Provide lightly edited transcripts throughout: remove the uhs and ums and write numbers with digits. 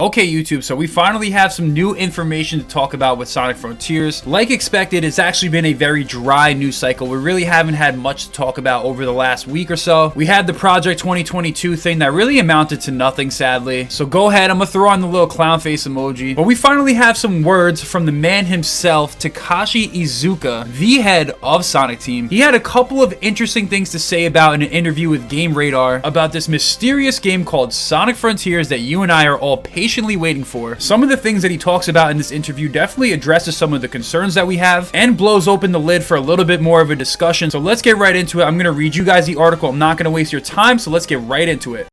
Okay, YouTube, so we finally have some new information to talk about with Sonic Frontiers. Like expected, it's actually been a very dry news cycle. We really haven't had much to talk about over the last week or so. We had the Project 2022 thing that really amounted to nothing, sadly. So go ahead, I'm gonna throw on the little clown face emoji. But we finally have some words from the man himself, Takashi Iizuka, the head of Sonic Team. He had a couple of interesting things to say about in an interview with Game Radar about this mysterious game called Sonic Frontiers that you and I are all patiently waiting for. Some of the things that he talks about in this interview definitely addresses some of the concerns that we have and blows open the lid for a little bit more of a discussion. So let's get right into it. I'm going to read you guys the article. I'm not going to waste your time, so let's get right into it.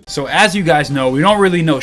So as you guys know, we don't really know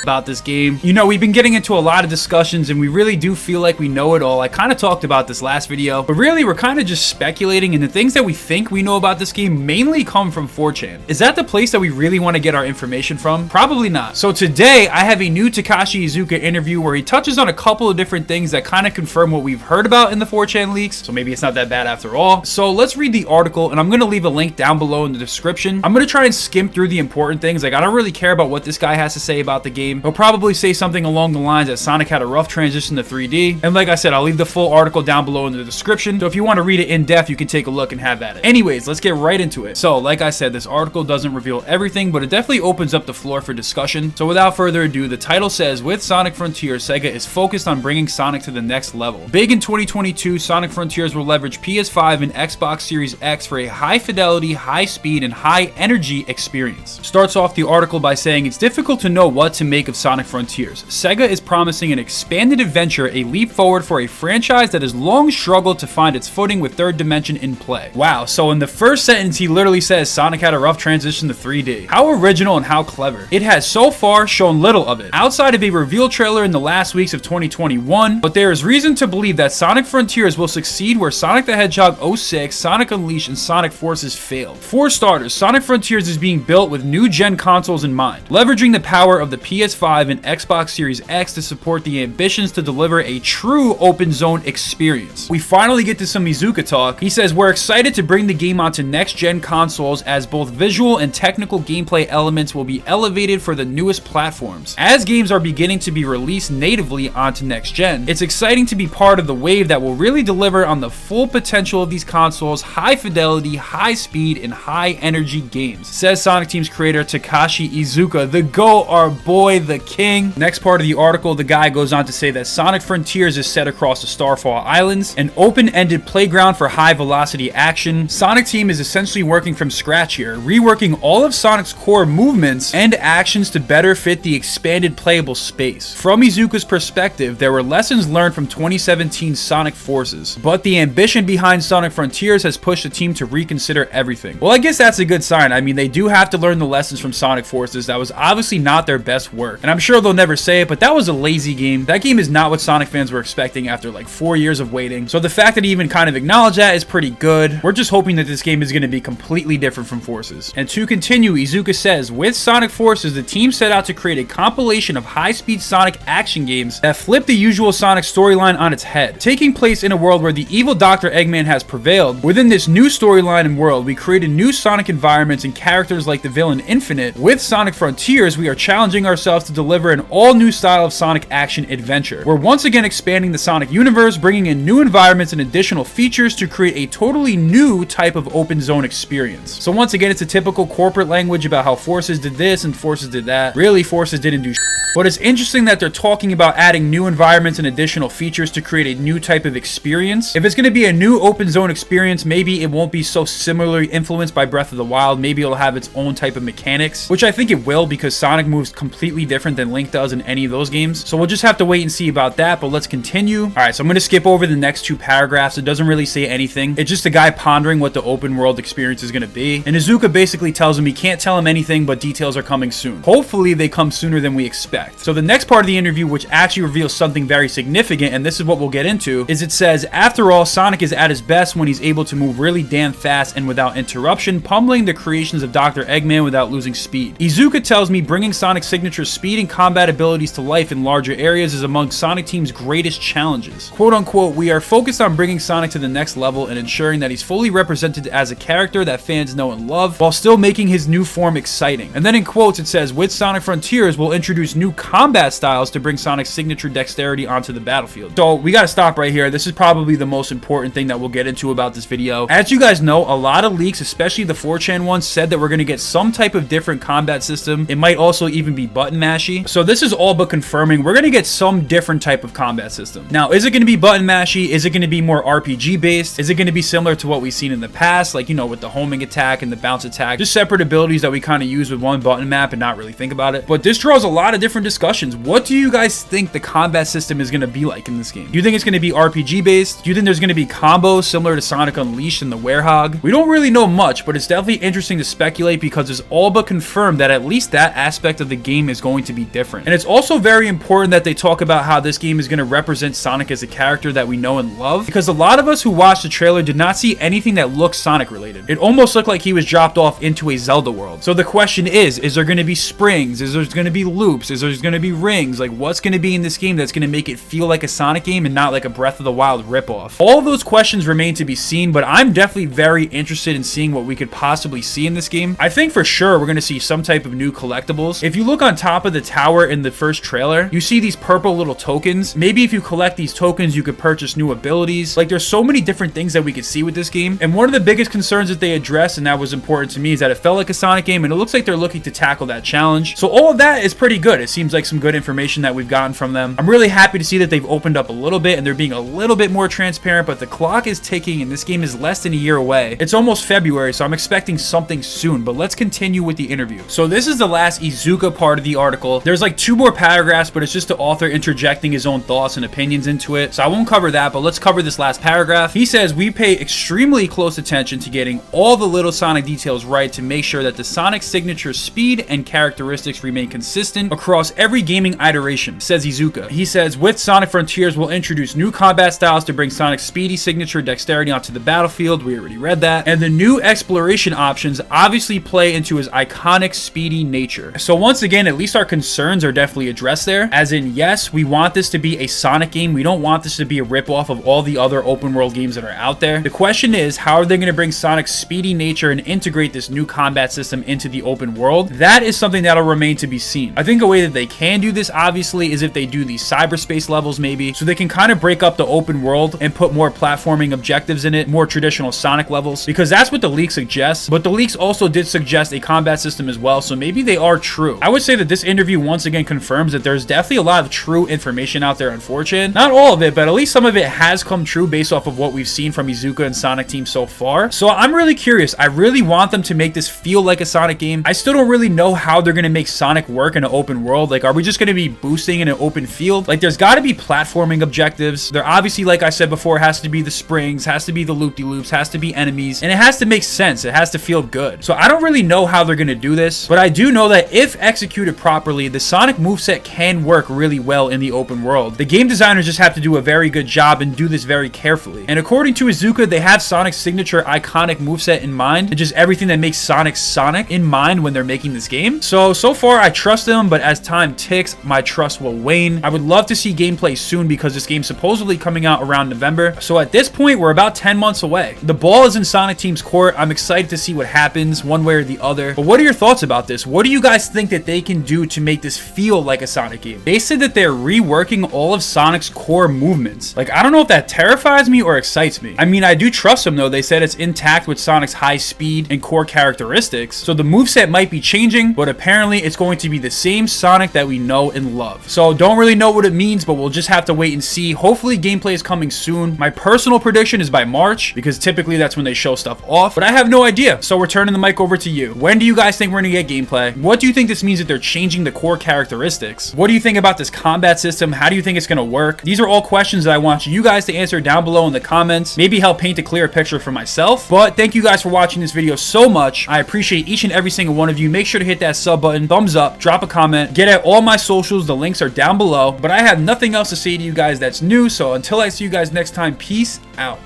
about this game. You know, we've been getting into a lot of discussions and we really do feel like we know it all. I kind of talked about this last video, but really we're kind of just speculating, and the things that we think we know about this game mainly come from 4chan. Is that the place that we really want to get our information from? Probably not. So today I have a new Takashi Iizuka interview where he touches on a couple of different things that kind of confirm what we've heard about in the 4chan leaks, so maybe it's not that bad after all. So let's read the article, and I'm going to leave a link down below in the description. I'm going to try and skim through the important things. Like, I don't really care about what this guy has to say about the game. He'll probably say something along the lines that Sonic had a rough transition to 3D. And like I said, I'll leave the full article down below in the description. So if you want to read it in depth, you can take a look and have at it. Anyways, let's get right into it. So like I said, this article doesn't reveal everything, but it definitely opens up the floor for discussion. So without further ado, the title says, with Sonic Frontiers, Sega is focused on bringing Sonic to the next level. Big in 2022, Sonic Frontiers will leverage PS5 and Xbox Series X for a high fidelity, high speed, and high energy experience. Starts off the article by saying it's difficult to know what to make of Sonic Frontiers. Sega is promising an expanded adventure, a leap forward for a franchise that has long struggled to find its footing with third dimension in play. Wow, so in the first sentence he literally says Sonic had a rough transition to 3D. How original and how clever. It has so far shown little of it, outside of a reveal trailer in the last weeks of 2021, but there is reason to believe that Sonic Frontiers will succeed where Sonic the Hedgehog 06, Sonic Unleashed, and Sonic Forces failed. For starters, Sonic Frontiers is being built with new gen consoles in mind, leveraging the power of the PS5 and Xbox Series X to support the ambitions to deliver a true open zone experience. We finally get to some Iizuka talk. He says, we're excited to bring the game onto next gen consoles as both visual and technical gameplay elements will be elevated for the newest platforms. As games are beginning to be released natively onto next gen, it's exciting to be part of the wave that will really deliver on the full potential of these consoles, high fidelity, high speed, and high energy games, says Sonic Team's creator Takashi Iizuka, the GOAT, our boy, the king. Next part of the article, the guy goes on to say that Sonic Frontiers is set across the Starfall Islands, an open-ended playground for high-velocity action. Sonic Team is essentially working from scratch here, reworking all of Sonic's core movements and actions to better fit the expanded playable space. From Iizuka's perspective, there were lessons learned from 2017's Sonic Forces, but the ambition behind Sonic Frontiers has pushed the team to reconsider everything. Well, I guess that's a good sign. I mean, they do have to learn the lessons from Sonic Forces. That was obviously not their best work, and I'm sure they'll never say it, but that was a lazy game. That game is not what Sonic fans were expecting after like 4 years of waiting. So the fact that he even kind of acknowledged that is pretty good. We're just hoping that this game is going to be completely different from Forces. And to continue, Iizuka says, with Sonic Forces, the team set out to create a compilation of high-speed Sonic action games that flip the usual Sonic storyline on its head. Taking place in a world where the evil Dr. Eggman has prevailed, within this new storyline and world, we created new Sonic environments and characters like the villain Infinite. With Sonic Frontiers, we are challenging ourselves to deliver an all-new style of Sonic action adventure. We're once again expanding the Sonic universe, bringing in new environments and additional features to create a totally new type of open zone experience. So once again, it's a typical corporate language about how Forces did this and Forces did that. Really, Forces didn't do but it's interesting that they're talking about adding new environments and additional features to create a new type of experience. If it's going to be a new open zone experience, maybe it won't be so similarly influenced by Breath of the Wild. Maybe it'll have its own type of mechanics, which I think it will, because Sonic moves completely different than Link does in any of those games. So we'll just have to wait and see about that, but let's continue. Alright, so I'm going to skip over the next two paragraphs. It doesn't really say anything. It's just a guy pondering what the open world experience is going to be. And Iizuka basically tells him he can't tell him anything, but details are coming soon. Hopefully they come sooner than we expect. So the next part of the interview, which actually reveals something very significant, and this is what we'll get into, is it says, after all, Sonic is at his best when he's able to move really damn fast and without interruption, pummeling the creations of Dr. Eggman without losing speed. Iizuka tells me bringing Sonic's signature speed and combat abilities to life in larger areas is among Sonic Team's greatest challenges. Quote unquote, we are focused on bringing Sonic to the next level and ensuring that he's fully represented as a character that fans know and love, while still making his new form exciting. And then in quotes it says, with Sonic Frontiers, we'll introduce new combat styles to bring Sonic's signature dexterity onto the battlefield. So we gotta stop right here. This is probably the most important thing that we'll get into about this video. As you guys know, a lot of leaks, especially the 4chan ones, said that we're gonna get some type of different combat system. It might also even be button mashy. So this is all but confirming we're gonna get some different type of combat system. Now, is it gonna be button mashy? Is it gonna be more RPG based? Is it gonna be similar to what we've seen in the past, like, you know, with the homing attack and the bounce attack, just separate abilities that we kind of use with one button map and not really think about it? But this draws a lot of different discussions. What do you guys think the combat system is gonna be like in this game? Do you think it's gonna be RPG based? Do you think there's gonna be combos similar to Sonic Unleashed and the Werehog? We don't really know much, but it's definitely interesting to speculate because it's all but confirmed that at least that aspect of the game is going to be different. And it's also very important that they talk about how this game is going to represent Sonic as a character that we know and love, because a lot of us who watched the trailer did not see anything that looked Sonic related. It almost looked like he was dropped off into a Zelda world. So the question is there going to be springs? Is there going to be loops? Is there going to be rings? Like, what's going to be in this game that's going to make it feel like a Sonic game and not like a Breath of the Wild ripoff? All of those questions remain to be seen, but I'm definitely very interested in seeing what we could possibly see in this game. I think for sure we're going to see some type of new collectibles. If you look on top of the tower in the first trailer, you see these purple little tokens. Maybe if you collect these tokens, you could purchase new abilities. Like, there's so many different things that we could see with this game. And one of the biggest concerns that they addressed, and that was important to me, is that it felt like a Sonic game, and it looks like they're looking to tackle that challenge. So all of that is pretty good. It seems like some good information that we've gotten from them. I'm really happy to see that they've opened up a little bit and they're being a little bit more transparent, but the clock is ticking and this game is less than a year away. It's almost February, so I'm expecting something soon, but let's continue with the interview. So this is the last Iizuka part of the article. There's like 2 more paragraphs, but it's just the author interjecting his own thoughts and opinions into it. So I won't cover that, but let's cover this last paragraph. He says, we pay extremely close attention to getting all the little Sonic details right to make sure that the Sonic signature speed and characteristics remain consistent across every gaming iteration, says Iizuka. He says, with Sonic Frontiers, we'll introduce new combat styles to bring Sonic's speedy signature dexterity onto the battlefield. We already read that. And the new exploration options obviously play into his iconic speedy nature. So once again, at least our concerns are definitely addressed there. As in, yes, we want this to be a Sonic game. We don't want this to be a ripoff of all the other open world games that are out there. The question is, how are they going to bring Sonic's speedy nature and integrate this new combat system into the open world? That is something that'll remain to be seen. I think a way that they can do this, obviously, is if they do these cyberspace levels maybe, so they can kind of break up the open world and put more platforming objectives in it, more traditional Sonic levels, because that's what the leak suggests. But the leaks also did suggest a combat system as well, so maybe they are true. I would say that this interview once again confirms that there's definitely a lot of true information out there on 4chan. Not all of it, but at least some of it has come true based off of what we've seen from Iizuka and Sonic Team so far. So I'm really curious. I really want them to make this feel like a Sonic game. I still don't really know how they're going to make Sonic work in an open world. Like, are we just going to be boosting in an open field? Like, there's got to be platforming objectives. There obviously, like I said before, has to be the springs, has to be the loop-de-loops, has to be enemies, and it has to make sense. It has to feel good. So I don't really know how they're going to do this, but I do know that if executed properly, the Sonic moveset can work really well in the open world. The game designers just have to do a very good job and do this very carefully. And according to Iizuka, they have Sonic's signature iconic moveset in mind, and just everything that makes Sonic Sonic in mind when they're making this game. So far I trust them, but as time ticks, my trust will wane. I would love to see gameplay soon because this game's supposedly coming out around November. So at this point, we're about 10 months away. The ball is in Sonic Team's court. I'm excited to see what happens one way or the other. But what are your thoughts about this? What do you guys think that they can do to make this feel like a Sonic game? They said that they're reworking all of Sonic's core movements. Like, I don't know if that terrifies me or excites me. I mean, I do trust them though. They said it's intact with Sonic's high speed and core characteristics. So the moveset might be changing, but apparently it's going to be the same Sonic that we know and love. So don't really know what it means, but we'll just have to wait and see. Hopefully gameplay is coming soon. My personal prediction is by March, because typically that's when they show stuff off, but I have no idea. So we're turning the mic over to you. When do you guys think we're gonna get gameplay? What do you think this means that they're changing the core characteristics? What do you think about this combat system? How do you think it's gonna work? These are all questions that I want you guys to answer down below in the comments. Maybe help paint a clearer picture for myself. But thank you guys for watching this video so much. I appreciate each and every single one of you. Make sure to hit that sub button, thumbs up, drop a comment, get at all my socials. The links are down below. But I have nothing else to say to you guys that's new. So until I see you guys next time, peace out.